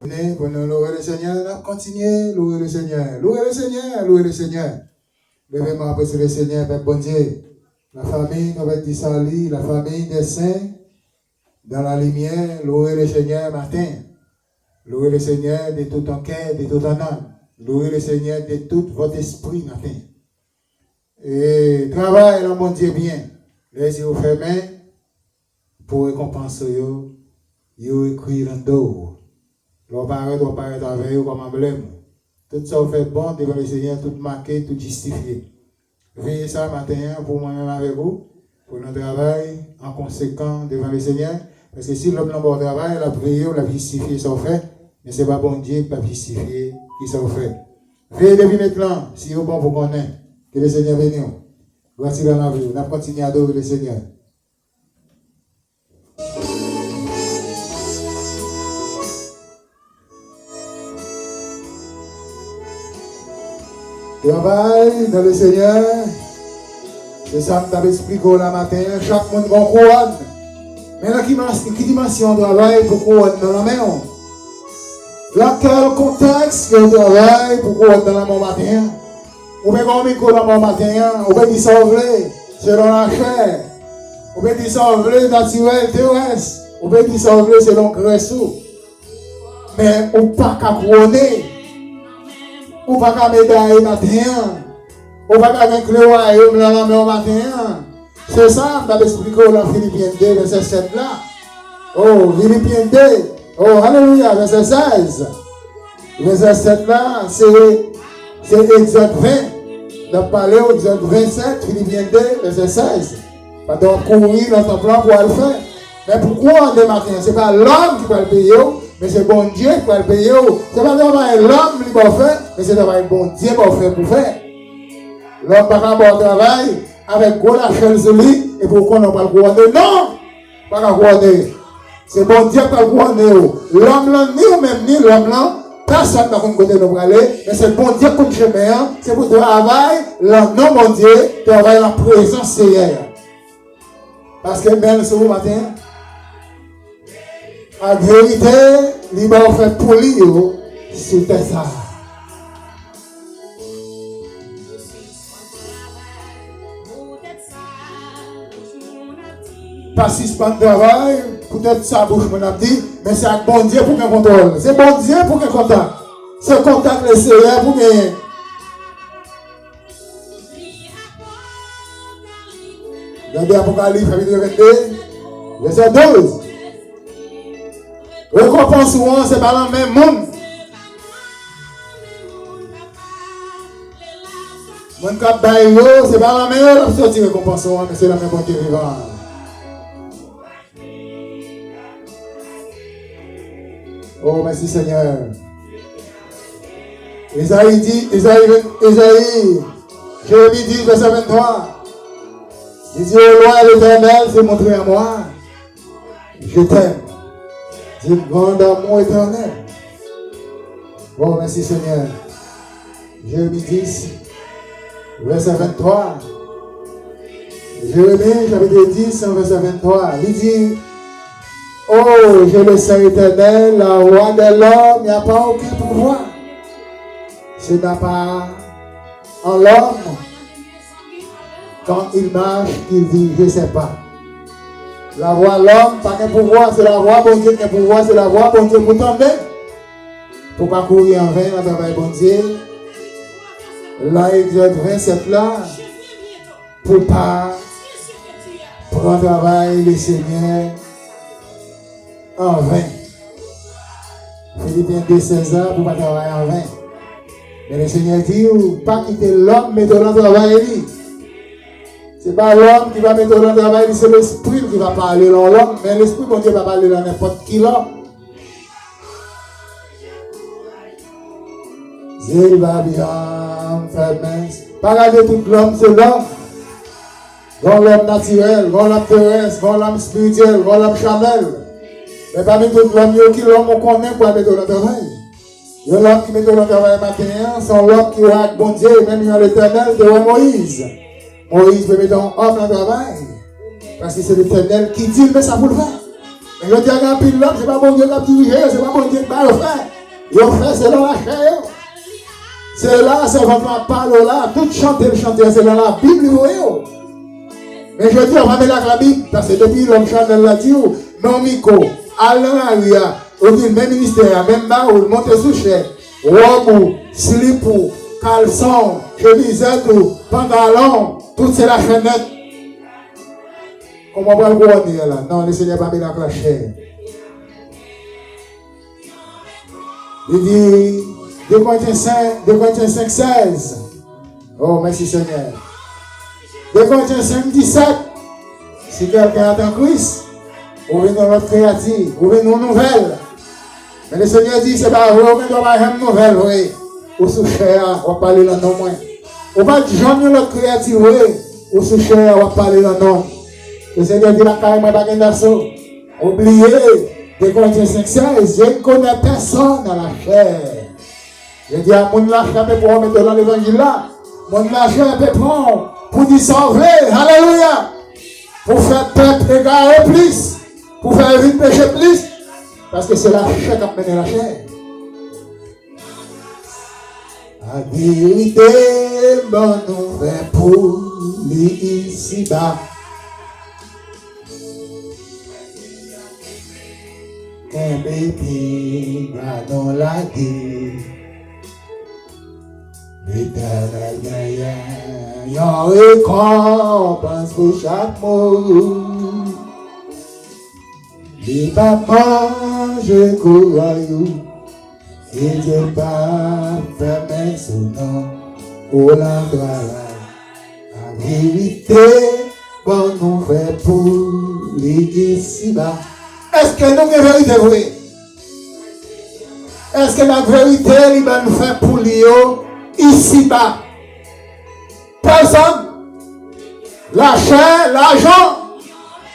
Venez pour nous louer le Seigneur, continuez, louer le Seigneur, louer le Seigneur, louer le Seigneur. Levez-moi après le Seigneur, Père bon Dieu. La famille, nous avons dit salut, la famille des saints, dans la lumière, louer le Seigneur matin. Louer le Seigneur de tout ton cœur, de toute ton âme. Louer le Seigneur de tout votre esprit matin. Et travail, là, mon Dieu, bien. Laissez vous fermer pour récompenser, vous écrire en dos. L'on paraît avec vous comme emblème. Tout ça fait bon devant le Seigneur, tout marqué, tout justifié. Veillez ça matin pour moi-même avec vous, pour notre travail en conséquent devant le Seigneur. Parce que si l'homme n'a pas de travail, il a prié, il a justifié son fait, mais ce n'est pas bon Dieu qui va justifier qui s'en fait. Veillez depuis maintenant, si vous bon vous connaissez, que le Seigneur bénisse. Voici dans la vie, on a continué à adorer le Seigneur. Travail dans le Seigneur, c'est ça que je t'avais expliqué là matin, chaque monde va couronne. Maintenant, qui dimension de travail pour couronne dans la main? Dans quel contexte que le travail pour couronne dans la main matin? On peut faire un micro dans la main matin, on peut dire ça selon la chair, on peut dire ça naturel, terrestre, on peut dire ça selon Christ. Mais on ne peut pas couronner. Ou pas qu'à médaille matin, ou pas qu'à un cléoïum dans la main matin. C'est ça, je vais expliquer dans Philippiens 2, verset 7 là. Oh, Philippiens 2, oh, alléluia, verset 16. Verset 7 là, c'est Exode 20. On parlé au Exode 27, Philippiens 2, verset 16. Pas de courir dans ton plan pour le faire. Mais pourquoi on est matin? Ce n'est pas l'homme qui va le payer. Mais c'est bon Dieu qui va le payer. Ce n'est pas l'homme qui va le faire, mais c'est le bon Dieu qui va le faire pour faire. L'homme va pas avoir travail avec gros la chaîne sur lui, et pourquoi on ne va pas le gouverner? Non! Pas le gouverner. C'est bon Dieu qui va le gouverner. L'homme là, ni ou même ni l'homme là, personne n'a pas côté de nous aller, mais c'est bon Dieu qui compte chemin, c'est pour travailler, l'homme non bon Dieu, travailler la présence Seigneur. Parce que même ce matin, en vérité, il va faire pour lui, c'était ça. Pas si c'est pas de travail, peut-être ça bouche mon a dit, mais c'est un bon Dieu pour qu'un contrôle. C'est bon Dieu pour qu'un contact. C'est contact le Seigneur pour gagner. Regardez Apocalypse chapitre 22, verset 12. Récompense souvent, c'est pas le même monde. Mon cap d'ailleurs, c'est pas la même sortie récompense souvent, mais c'est la même bonne qui vivant. Oh, merci Seigneur. Isaïe dit, Jérémie dit, verset 23. Il dit, au loin l'Éternel s'est montré à moi. Je t'aime. C'est une grande amour éternel. Bon, merci Seigneur. Jérémie 10, verset 23. Jérémie, chapitre 10, verset 23. Il dit, oh, je le sais éternel, la roi de l'homme, il n'y a pas aucun pouvoir. Ce n'est pas en l'homme. Quand il marche, il dit, je ne sais pas. La voix l'homme, pas qu'un pouvoir, c'est la voix bon Dieu, qu'un pouvoir, c'est la voix bon Dieu pour tomber. Pour pas courir en vain dans le travail bon Dieu. Là, Exode 27 là, pour pas prendre travail le Seigneur en vain. Philippiens 2, 16 ans, pour pas travailler en vain. Mais le Seigneur dit, pas quitter l'homme, mais dans le travail. Ce n'est pas l'homme qui va mettre dans le travail, c'est l'esprit qui va parler dans l'homme, mais l'esprit, bon Dieu, va parler dans n'importe qui l'homme. Il va bien faire mince. Pas regarder tout l'homme, c'est l'homme. L'homme naturel, l'homme terrestre, l'homme spirituel, l'homme charnel. Mais parmi tout l'homme, qui l'homme on connaît pour mettre dans le travail. Il y a l'homme qui met dans le travail matin, c'est l'homme qui va avec bon Dieu, même dans l'éternel, de Moïse. Moïse peut mettre un homme dans le travail. Parce que c'est l'éternel qui dit, mais ça vous le faire. Mais je dis à un pilote, c'est pas bon Dieu qui a dirigé, c'est pas bon Dieu qui va le faire. Il fait selon la chair. C'est là, c'est votre parole là. Tout chanter, c'est dans la Bible, vous voyez. Mais je dis, on va mettre la Bible, parce que depuis l'homme Chanel l'a dit, non, Miko, Alain, au même ministère, même baoul, monter sous chair, robe, slip, caleçon, chemisette, pantalon, tout c'est la chaînette. Comment on va le voir là? Non, le Seigneur va mettre la chair. Il dit, 2 Corinthiens 5, 16. Oh, merci Seigneur. 2 Corinthiens 5, 17. Si quelqu'un attend Christ, ouvrez dans notre créative, ouvrez nos nouvelles. Mais le Seigneur dit, c'est pas vrai, ouvrez dans la nouvelle, oui. Ou sous cher, on va parler dans nos moins. On va jamais notre créative, oui. Ou sous cher, on va parler dans nos. Le Seigneur dit, la carrière, moi, pas qu'un garçon. Oubliez, 2 Corinthiens 5, 16, je ne connais personne dans la chair. Je dis à mon lâche pour mettre dans l'évangile là. Mon lâche pour nous sauver. Alléluia. Pour faire peuple égaré plus. Pour faire vite péché plus. Parce que c'est la chair qui a mené la chair. La vérité, bon nouvelle pour l'ici-bas. Un bébé va dans la vie. L'éternel y a récompense pour chaque mot. Les papas, je crois, et Dieu pas fermé son nom pour la gloire. La vérité, bon nouvelle pour l'ici-bas. Est-ce que nous avons vérité vraie? Est-ce que la vérité, il va nous faire pour lui ici-bas? Personne. La chair, l'argent.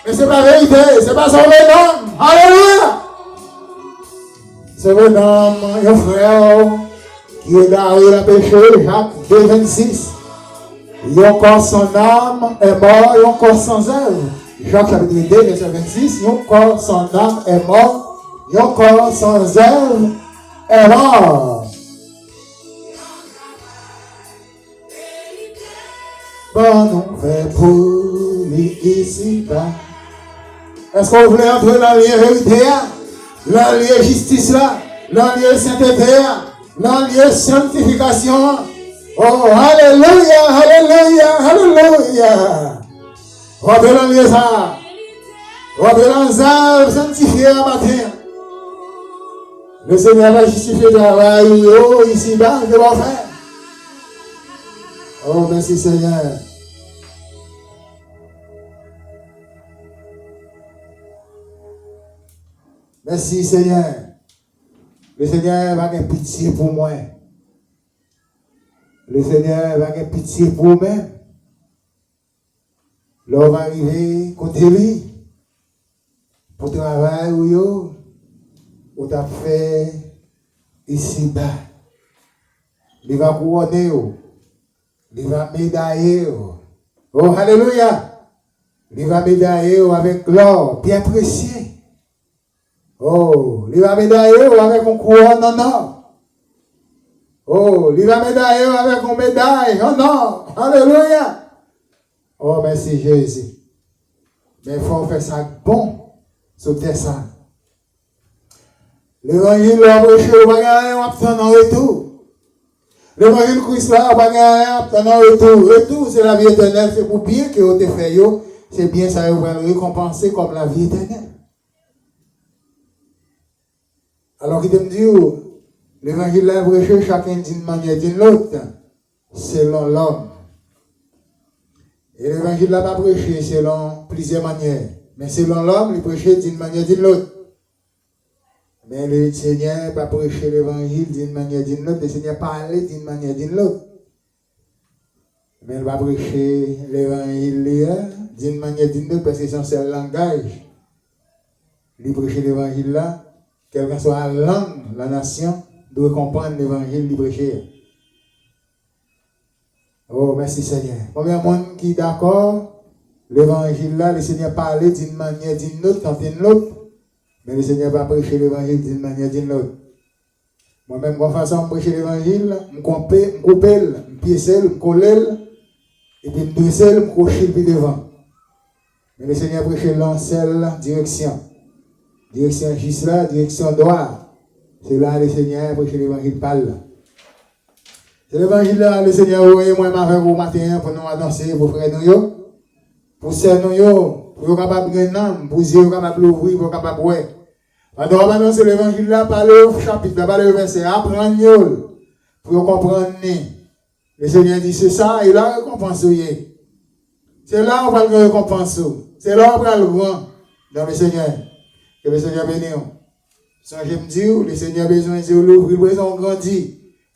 Mais ce n'est pas vérité, ce n'est pas son vrai nom. Alléluia. C'est vrai nom, mon frère, qui est dans le péché, Jacques 2, 26. Et encore son âme est mort, et encore sans œuvre. Jacques chapitre 2, verset 26. Et encore son âme est mort, et encore sans œuvre est mort. Bon nouvelle pour lui ici-bas. Est-ce qu'on voulait entrer dans le vérité, dans le justice, dans le sainteté, dans le sanctification? Oh, alléluia, alléluia, alléluia. Rentrez dans le ça. Rentrez dans les âmes sanctifiées à matin. Le Seigneur va justifier le travail ici-bas, je vais faire. Oh, merci Seigneur. Merci Seigneur. Le Seigneur va avoir pitié pour moi. Le Seigneur va avoir pitié pour moi-même. L'homme va arriver côté lui. Pour travailler ou t'as fait ici-bas. Il va couronner. Il va médailler. Oh, alléluia. Il va médailler avec l'or bien précieux. Oh, il va médailler avec une couronne en or. Oh, il va médailler avec une médaille en or. Alléluia. Oh, merci Jésus. Mais il faut faire ça bon. Sauter ça. L'évangile va prêcher, on va gagner un retour. L'évangile Christ là, on va gagner un retour. Retour, c'est la vie éternelle. C'est pour bien que vous te fait, c'est bien ça, vous allez récompenser comme la vie éternelle. Alors qu'il me dit, l'évangile là, prêcher chacun d'une manière d'une autre, selon l'homme. Et l'évangile là, pas prêcher selon plusieurs manières. Mais selon l'homme, il prêchait d'une manière d'une autre. Mais le Seigneur n'a pas prêché l'évangile d'une manière d'une autre. Le Seigneur parlait d'une manière d'une autre. Mais il va prêcher l'évangile d'une manière d'une autre parce que c'est son seul langage. Il prêche l'évangile là, quelle que soit la langue, la nation, doit comprendre l'évangile qu'il prêche. Oh, merci Seigneur. Combien de monde qui est d'accord? L'évangile là, le Seigneur parlait d'une manière d'une autre, quand une autre. Mais le Seigneur va prêcher l'évangile d'une manière d'une autre. Moi-même, quand je fais prêcher l'évangile, je coupe, je pièce, je colle, et puis je dresse, je couche le pied devant. Mais le Seigneur prêche l'ancienne direction. Direction juste là, direction droite. C'est là le Seigneur prêche l'évangile par là. C'est l'évangile là, le Seigneur envoyé moi avec vous matin pour nous danser, pour frère nous, pour servir nous, pour nous capables de gagner, pour nous capables d'ouvrir, pour nous capables de voir. Alors on va annoncer l'évangile là par le chapitre, par le verset, apprendre pour comprendre. Le Seigneur dit c'est ça, et là récompense. C'est là où on va le récompense. C'est là où on va le grand dans le Seigneur. Que le Seigneur bénisse. Sans je me dire, le Seigneur a besoin de l'ouvrir, il a besoin de grandir,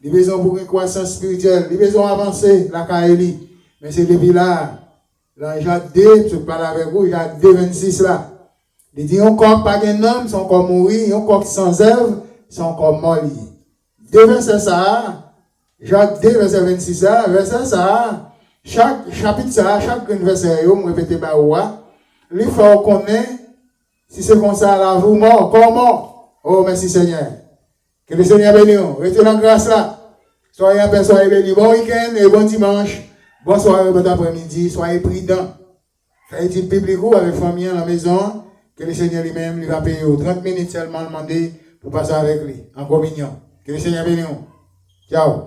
il a besoin pour une croissance spirituelle, il a besoin d'avancer, la Kaeli. Mais c'est depuis là, dans Jacques 2, je parle avec vous, Jacques 2, 26 là. Il dit, un corps pas d'un homme, son corps mourir, un corps sans œuvre, son corps mort. Deux versets ça, Jacques 2, verset 26 là, verset ça, chaque chapitre ça, chaque verset, je répète bah ouah, il faut connaître, si c'est comme ça là, vous mort, comment? Oh, merci Seigneur. Que le Seigneur bénisse. Restez dans la grâce là. Soyez en paix, soyez bénis. Bon week-end et bon dimanche. Bonne soirée, bon après-midi. Soyez prudents. Faites une biblique avec famille à la maison. Que le Seigneur lui-même lui va payer 30 minutes seulement demandé pour passer avec lui en communion. Que le Seigneur bénisse. Ciao.